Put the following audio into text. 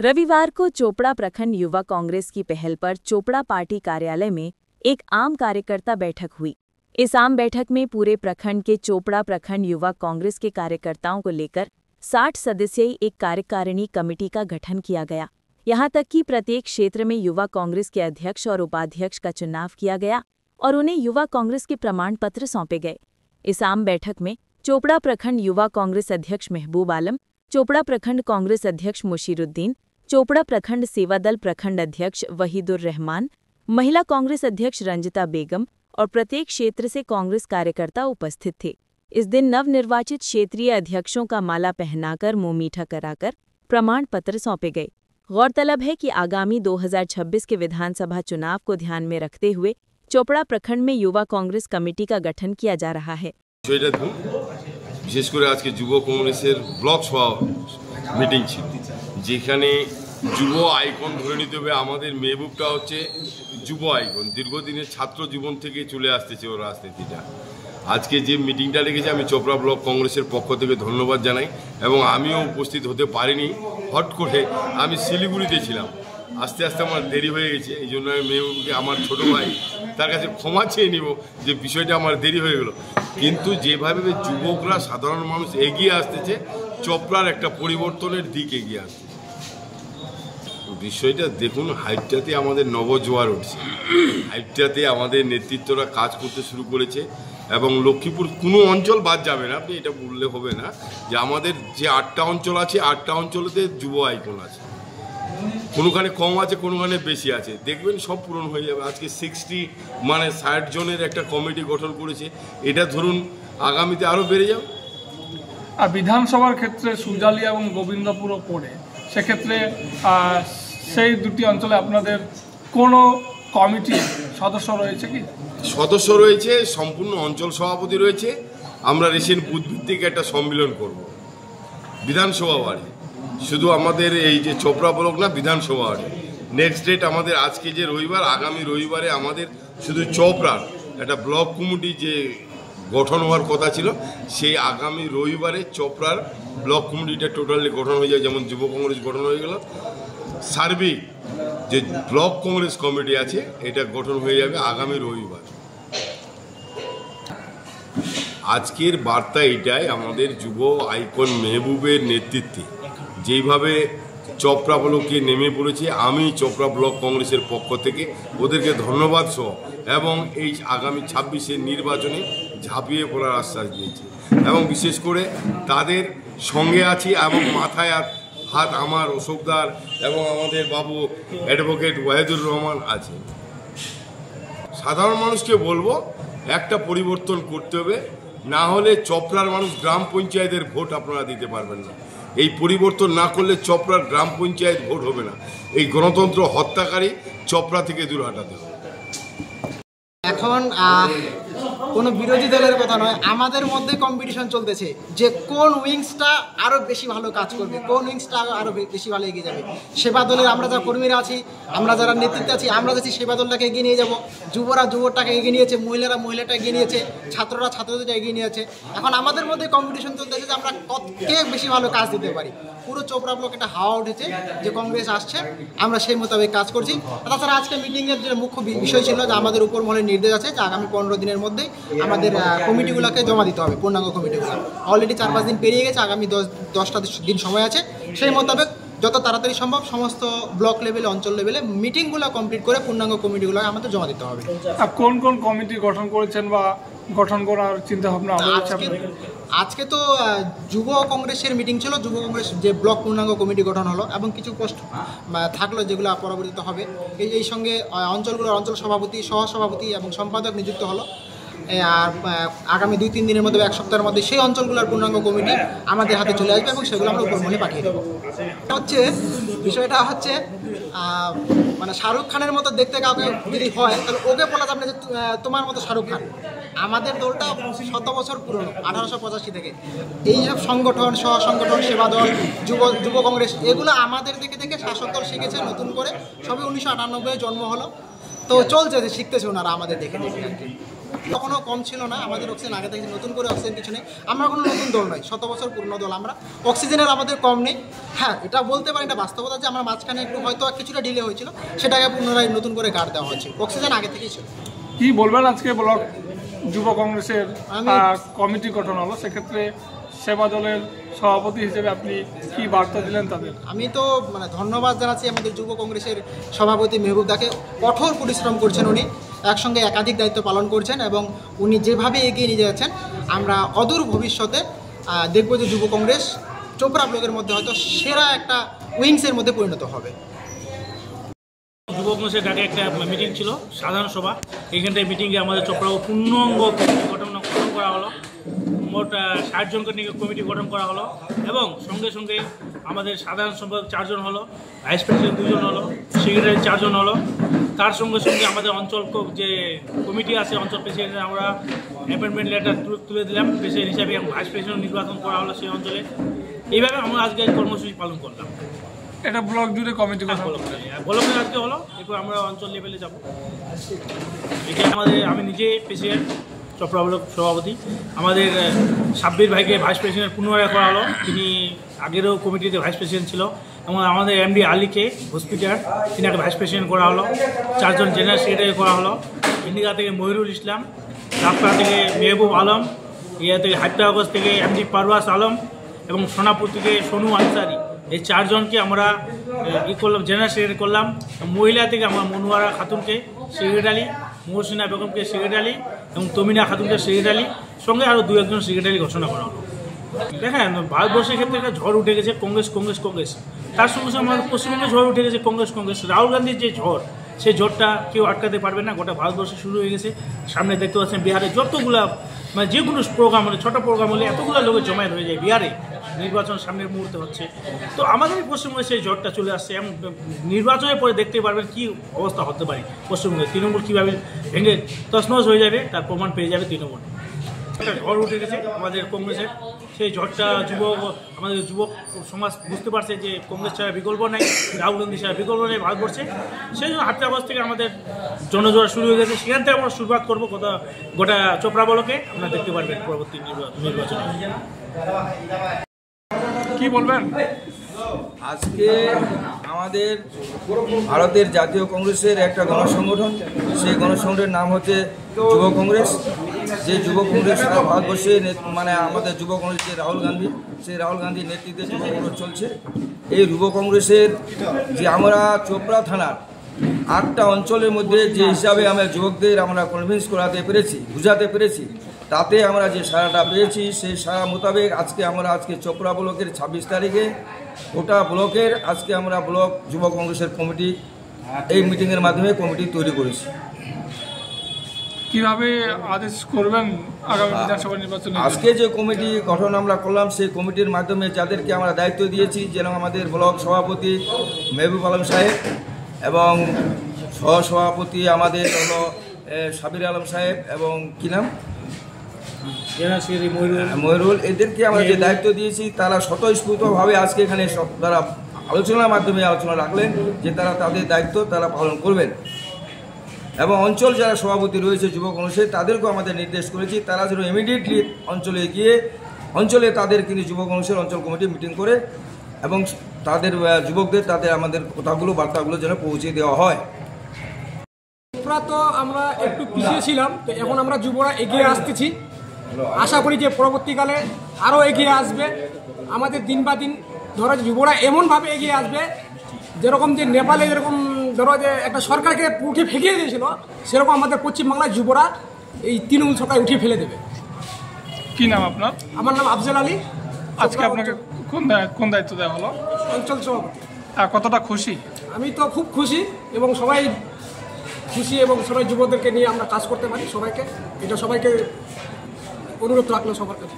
रविवार को चोपड़ा प्रखंड युवा कांग्रेस की पहल पर चोपड़ा पार्टी कार्यालय में एक आम कार्यकर्ता बैठक हुई। इस आम बैठक में पूरे प्रखंड के चोपड़ा प्रखंड युवा कांग्रेस के कार्यकर्ताओं को लेकर 60 सदस्यीय एक कार्यकारिणी कमेटी का गठन किया गया। यहां तक कि प्रत्येक क्षेत्र में युवा कांग्रेस के अध्यक्ष और उपाध्यक्ष का चुनाव किया गया और उन्हें युवा कांग्रेस के प्रमाण पत्र सौंपे गए। इस आम बैठक में चोपड़ा प्रखंड युवा कांग्रेस अध्यक्ष महबूब आलम, चोपड़ा प्रखंड कांग्रेस अध्यक्ष मुशीरुद्दीन, चोपड़ा प्रखंड सेवादल प्रखंड अध्यक्ष वहीदुर रहमान, महिला कांग्रेस अध्यक्ष रंजिता बेगम और प्रत्येक क्षेत्र से कांग्रेस कार्यकर्ता उपस्थित थे। इस दिन नवनिर्वाचित क्षेत्रीय अध्यक्षों का माला पहनाकर मुंह मीठा कराकर प्रमाण पत्र सौंपे गए। गौरतलब है कि आगामी 2026 के विधानसभा चुनाव को ध्यान में रखते हुए चोपड़ा प्रखंड में युवा कांग्रेस कमेटी का गठन किया जा रहा है। विशेष করে আজকে যুব কংগ্রেসের ব্লক সভা মিটিং ছিল, যেখানে যুব আইকন ধরে নিতে হবে। আমাদের মেহবুবটা হচ্ছে যুব আইকন, দীর্ঘদিনের ছাত্র জীবন থেকে চলে আসতেছে ওর রাজনীতিটা। আজকে যে মিটিংটা রেখেছে আমি চোপড়া ব্লক কংগ্রেসের পক্ষ থেকে ধন্যবাদ জানাই এবং আমিও উপস্থিত হতে পারিনি। হট করে আমি শিলিগুড়িতে ছিলাম, আস্তে আস্তে আমার দেরি হয়ে গেছে। এই জন্য আমি মেহবুবকে, আমার ছোটো ভাই, তার কাছে ক্ষমা চেয়ে নিব যে বিষয়টা আমার দেরি হয়ে গেল। কিন্তু যেভাবে যুবকরা, সাধারণ মানুষ এগিয়ে আসতেছে, চোপড়ার একটা পরিবর্তনের দিক এগিয়ে আসছে। বিষয়টা দেখুন, হাইটটাতে আমাদের নবজোয়ার উঠছে, হাইটটাতে আমাদের নেতৃত্বরা কাজ করতে শুরু করেছে এবং লক্ষ্মীপুর কোনো অঞ্চল বাদ যাবে না। আপনি এটা বললে হবে না যে আমাদের যে 8টা অঞ্চল আছে, 8টা অঞ্চলেতে যুব আইকন আছে, কোনোখানে কম আছে, কোনোখানে বেশি আছে। দেখবেন সব পূরণ হয়ে যাবে। আজকে 60 জনের একটা কমিটি গঠন করেছে, এটা ধরুন আগামীতে আরও বেড়ে যাবে। আর বিধানসভার ক্ষেত্রে সুজালি এবং গোবিন্দপুরও পড়ে, সেক্ষেত্রে সেই দুটি অঞ্চলে আপনাদের কোনো কমিটি সদস্য রয়েছে কি? সদস্য রয়েছে, সম্পূর্ণ অঞ্চল সভাপতি রয়েছে। আমরা রিসেন্ট বুথভিত্তিক একটা সম্মেলন করব বিধানসভা বাড়ি, শুধু আমাদের এই যে চোপড়া ব্লক না, বিধানসভা বাড়ি। নেক্সট ডেট আমাদের আজকে যে রবিবার, আগামী রবিবারে আমাদের শুধু চোপড়ার একটা ব্লক কমিটি যে গঠন হওয়ার কথা ছিল, সেই আগামী রবিবারে চোপড়ার ব্লক কমিটিটা টোটালি গঠন হয়ে যায়। যেমন যুব কংগ্রেস গঠন হয়ে গেল, সার্বিক যে ব্লক কংগ্রেস কমিটি আছে এটা গঠন হয়ে যাবে আগামী রবিবার। আজকের বার্তা এটাই, আমাদের যুব আইকন মেহবুবের নেতৃত্বে যেইভাবে চোপড়া ব্লকে নেমে পড়েছে, আমি চোপড়া ব্লক কংগ্রেসের পক্ষ থেকে ওদেরকে ধন্যবাদ সহ এবং এই আগামী 26-এর নির্বাচনে ঝাঁপিয়ে পড়ার আশ্বাস দিয়েছে এবং বিশেষ করে তাদের সঙ্গে আছি এবং মাথায় হাত আমার অশোকদার এবং আমাদের বাবু অ্যাডভোকেট ওয়াহিদুর রহমান আছে। সাধারণ মানুষকে বলবো একটা পরিবর্তন করতে হবে, না হলে চোপড়ার মানুষ গ্রাম পঞ্চায়েতের ভোট আপনারা দিতে পারবেন না। এই পরিবর্তন না করলে চোপড়ার গ্রাম পঞ্চায়েত ভোট হবে না। এই গণতন্ত্র হত্যাকারী চোপড়া থেকে দূর হাঁটাতে হবে। এখন কোনো বিরোধী দলের কথা নয়, আমাদের মধ্যে কম্পিটিশন চলতেছে যে কোন উইংসটা আরও বেশি ভালো কাজ করবে, কোন উইংসটা আরও বেশি ভালো এগিয়ে যাবে। সেবা দলের আমরা যারা কর্মীরা আছি, আমরা যারা নেতৃত্বে আছি, আমরা যাচ্ছি সেবা দলটাকে এগিয়ে নিয়ে যাব। যুবরা যুবটাকে এগিয়ে নিয়েছে, মহিলারা মহিলাটা এগিয়ে নিয়েছে, ছাত্ররা ছাত্রদের এগিয়ে নিয়েছে। এখন আমাদের মধ্যে কম্পিটিশন চলতেছে যে আমরা কে বেশি ভালো কাজ দিতে পারি। পুরো চোপড়া ব্লক একটা হাওয়া উঠেছে যে কংগ্রেস আসছে, আমরা সেই মোতাবেক কাজ করছি। তাছাড়া আজকে মিটিংয়ের যে মুখ্য বিষয় ছিল যে আমাদের উপর মহলের নির্দেশ আছে যে আগামী 15 দিনের মধ্যে আমাদের কমিটিগুলোকে জমা দিতে হবে, পূর্ণাঙ্গ কমিটিগুলো। অলরেডি 4-5 দিন পেরিয়ে গেছে, আগামী 10টা দিন সময় আছে। সেই মোতাবেক যত তাড়াতাড়ি সম্ভব সমস্ত ব্লক লেভেলে, অঞ্চল লেভেলে মিটিংগুলো কমপ্লিট করে পূর্ণাঙ্গ কমিটিগুলো আমাদের জমা দিতে হবে। কোন কোন কমিটি গঠন করেছেন বা গঠন করার চিন্তা ভাবনা? আজকে তো যুব কংগ্রেসের মিটিং ছিল, যুব কংগ্রেস যে ব্লক পূর্ণাঙ্গ কমিটি গঠন হলো এবং কিছু পোস্ট থাকলো যেগুলো পরবর্তীতে হবে। এই সঙ্গে অঞ্চলগুলোর অঞ্চল সভাপতি, সহসভাপতি এবং সম্পাদক নিযুক্ত হলো। আর আগামী 2-3 দিনের মধ্যে, 1 সপ্তাহের মধ্যে সেই অঞ্চলগুলোর পূর্ণাঙ্গ কমিটি আমাদের হাতে চলে আসবে এবং সেগুলো আমরা উপর মহলে পাঠিয়ে দেবো। বিষয়টা হচ্ছে মানে শাহরুখ খানের মতো দেখতে কাউকে যদি হয় তাহলে ওকে বলা যাবে না যে তোমার মতো শাহরুখ খান। আমাদের দলটা 100 বছর পুরনো, 1885 থেকে। এই সব সংগঠন, সহ সংগঠন, সেবা দল, যুব কংগ্রেস, এগুলো আমাদের দেখে দেখে শাসক দল শিখেছে নতুন করে। সবই 1998 জন্ম হলো, তো চলছে, শিখতেছে ওনারা আমাদের দেখে দেখে। কখনো কম ছিল না আমাদের অক্সিজেন, আগে থেকে নতুন করে অক্সিজেন কিছু নেই। আমরা কোনো নতুন দল নয়, 100 বছর পুরনো দল আমরা। অক্সিজেনের আমাদের কম নেই। হ্যাঁ, এটা বলতে পারি, এটা বাস্তবতা যে আমরা মাঝখানে একটু হয়তো কিছুটা ডিলে হয়েছিল, সেটাকে পুনরায় নতুন করে গার্ড দেওয়া হয়েছে। অক্সিজেন আগে থেকেই ছিল। কি বলবেন, আজকে ব্লক যুব কংগ্রেসের কমিটি গঠন হলো, সেক্ষেত্রে সেবা দলের সভাপতি হিসেবে আপনি কি বার্তা দিলেন তাদের? আমি তো ধন্যবাদ জানাচ্ছি আমাদের যুব কংগ্রেসের সভাপতি মেহবুব দাকে। কঠোর পরিশ্রম করছেন উনি, একসঙ্গে একাধিক দায়িত্ব পালন করছেন এবং উনি যেভাবে এগিয়ে নিয়ে যাচ্ছেন, আমরা অদূর ভবিষ্যতে দেখব যে যুব কংগ্রেস চোপড়া ব্লকের মধ্যে হয়তো সেরা একটা উইংসের মধ্যে পরিণত হবে। যুব কংগ্রেসের ডাকে একটা মিটিং ছিল, সাধারণ সভা। এইখানটায় মিটিংয়ে আমাদের চোপড়া পূর্ণাঙ্গ গঠন করা হলো। মোট 60 জনকে নিয়ে কমিটি গঠন করা হলো এবং সঙ্গে সঙ্গে আমাদের সাধারণ সম্পাদক 4 জন হলো, ভাইস প্রেসিডেন্ট 2 জন হলো, সেক্রেটারি 4 জন হলো। তার সঙ্গে সঙ্গে আমাদের অঞ্চল যে কমিটি আছে, অঞ্চল প্রেসিডেন্ট আমরা অ্যাপয়েন্টমেন্ট লেটার তুলে দিলাম প্রেসিডেন্ট হিসাবে এবং ভাইস প্রেসিডেন্ট নির্বাচন করা হলো সেই অঞ্চলে। এইভাবে আমরা আজকে কর্মসূচি পালন করলাম। এটা ব্লক জুড়ে কমিটি ব্লকে আজকে হলো, এরপর আমরা অঞ্চল লেভেলে যাব। এটা আমি নিজে প্রেসিডেন্ট, চোপড়া ব্লক সভাপতি। আমাদের সাব্বির ভাইকে ভাইস প্রেসিডেন্ট পুনরায় করা হলো, তিনি আগেরও কমিটিতে ভাইস প্রেসিডেন্ট ছিল। এবং আমাদের এমডি আলীকে হসপিটাল, তিনাকে ভাইস প্রেসিডেন্ট করা হলো। 4 জন জেনারেল সেক্রেটারি করা হলো। ইন্ডিকা থেকে মহিরুল ইসলাম, রাপ্তা থেকে মেহবুব আলম, ইয়া থেকে হাইদ্রাবাদ থেকে এমডি পারওয়াস আলম এবং সোনাপুর থেকে সোনু আনসারি। এই 4 জনকে আমরা করলাম, জেনারেল সেক্রেটারি করলাম। মহিলা থেকে আমরা মনোয়ারা খাতুনকে সেক্রেটারি, মহসিনা বেগমকে সেক্রেটারি এবং তমিনা খাতুনকে সেক্রেটারি, সঙ্গে আরও 2-1 জন সেক্রেটারি ঘোষণা করা হলো। দেখেন, ভারতবর্ষের ক্ষেত্রে একটা ঝড় উঠে গেছে, কংগ্রেস কংগ্রেস কংগ্রেস। তার সঙ্গে সঙ্গে আমাদের পশ্চিমবঙ্গে ঝড় উঠে গেছে কংগ্রেস কংগ্রেস। রাহুল গান্ধীর যে ঝড়, সেই ঝড়টা কেউ আটকাতে পারবে না। গোটা ভারতবর্ষে শুরু হয়ে গেছে। সামনে দেখতে পাচ্ছেন বিহারে যতগুলা যে কোনো প্রোগ্রাম হলে, ছোটো প্রোগ্রাম হলে এতগুলো লোকের জমায়েত হয়ে যায় বিহারে। নির্বাচন সামনের মুহূর্তে হচ্ছে, তো আমাদের পশ্চিমবঙ্গে সেই ঝড়টা চলে আসছে এবং নির্বাচনের পরে দেখতে পারবেন কী অবস্থা হতে পারে পশ্চিমবঙ্গে। তৃণমূল কীভাবে ভেঙে তছনছ হয়ে যাবে তার প্রমাণ পেয়ে যাবে তৃণমূল। একটা ঝড় উঠে গেছে আমাদের কংগ্রেসের। সেই ঝড়টা আমাদের যুবক সমাজ বুঝতে পারছে যে কংগ্রেস ছাড়া বিকল্প নাই, রাহুল গান্ধী ছাড়া বিকল্প নেই ভারতবর্ষে। সেই জন্য হায়দ্রাবাদ থেকে আমাদের জনজোয়ার শুরু হয়ে গেছে। সেখান থেকে আমরা শুরুয়াত করবো গোটা চোপড়া ব্লকে। আপনারা দেখতে পারবেন পরবর্তী নির্বাচনে। কি বলবেন? আজকে আমাদের ভারতের জাতীয় কংগ্রেসের একটা গণসংগঠন, সেই গণসংগঠনের নাম হচ্ছে যুব কংগ্রেস। যে যুব কংগ্রেস সারা ভারতবর্ষে আমাদের যুব কংগ্রেস যে রাহুল গান্ধী, সেই রাহুল গান্ধীর নেতৃত্বে যুব কংগ্রেস চলছে। এই যুব কংগ্রেসের যে আমরা চোপড়া থানার 8টা অঞ্চলের মধ্যে যে হিসাবে আমরা যুবকদের আমরা কনভিন্স করাতে পেরেছি, বুঝাতে পেরেছি, তাতে আমরা যে সারাটা পেয়েছি, সেই সারা মোতাবেক আজকে চোপড়া ব্লকের 26 তারিখে গোটা ব্লকের আমরা ব্লক যুব কংগ্রেসের কমিটি এই মিটিংয়ের মাধ্যমে কমিটি তৈরি করেছি। কিভাবে আদেশ করবেন আগামী বিধানসভা নির্বাচনে? আজকে যে কমিটি গঠন আমরা করলাম, সেই কমিটির মাধ্যমে যাদেরকে আমরা দায়িত্ব দিয়েছি, যেন আমাদের ব্লক সভাপতি মেহবুব আলম সাহেব এবং সহসভাপতি আমাদের হলো সাবির আলম সাহেব এবং কি নাম মহিরুল, এদেরকে আমরা যে দায়িত্ব দিয়েছি, তারা স্বতঃস্ফূর্তভাবে আজকে এখানে তারা আলোচনার মাধ্যমে আলোচনা রাখলেন যে তারা তাদের দায়িত্ব তারা পালন করবেন। এবং অঞ্চল যারা সভাপতি রয়েছে যুব কংগ্রেসের, তাদেরকেও আমাদের নির্দেশ করেছি তারা যেন ইমিডিয়েটলি অঞ্চলে গিয়ে তাদের কিন্তু যুব কংগ্রেসের অঞ্চল কমিটি মিটিং করে এবং তাদের যুবকদের আমাদের কথাগুলো, বার্তাগুলো যেন পৌঁছে দেওয়া হয়। তো আমরা একটু পিছিয়ে ছিলাম, তো এখন আমরা যুবরা এগিয়ে আসতেছি। আশা করি যে পরবর্তীকালে আরও এগিয়ে আসবে। আমাদের দিন বা দিন ধরো যুবরা এমনভাবে এগিয়ে আসবে, যেরকম যে নেপালে যেরকম ধরো যে একটা সরকারকে উঠে ফেঁকিয়ে দিয়েছিল, সেরকম আমাদের পশ্চিমবাংলার যুবরা এই তৃণমূল সরকার উঠিয়ে ফেলে দেবে। কি নাম আপনার? আমার নাম আফজল আলী। আজকে আপনাকে কোন দায়িত্ব দেওয়া হলো? অঞ্চল সভাপতি। কতটা খুশি? আমি তো খুব খুশি এবং সবাই খুশি এবং সবাই যুবদেরকে নিয়ে আমরা কাজ করতে পারি। সবাইকে অনুরোধ রাখলো সবার কাছে।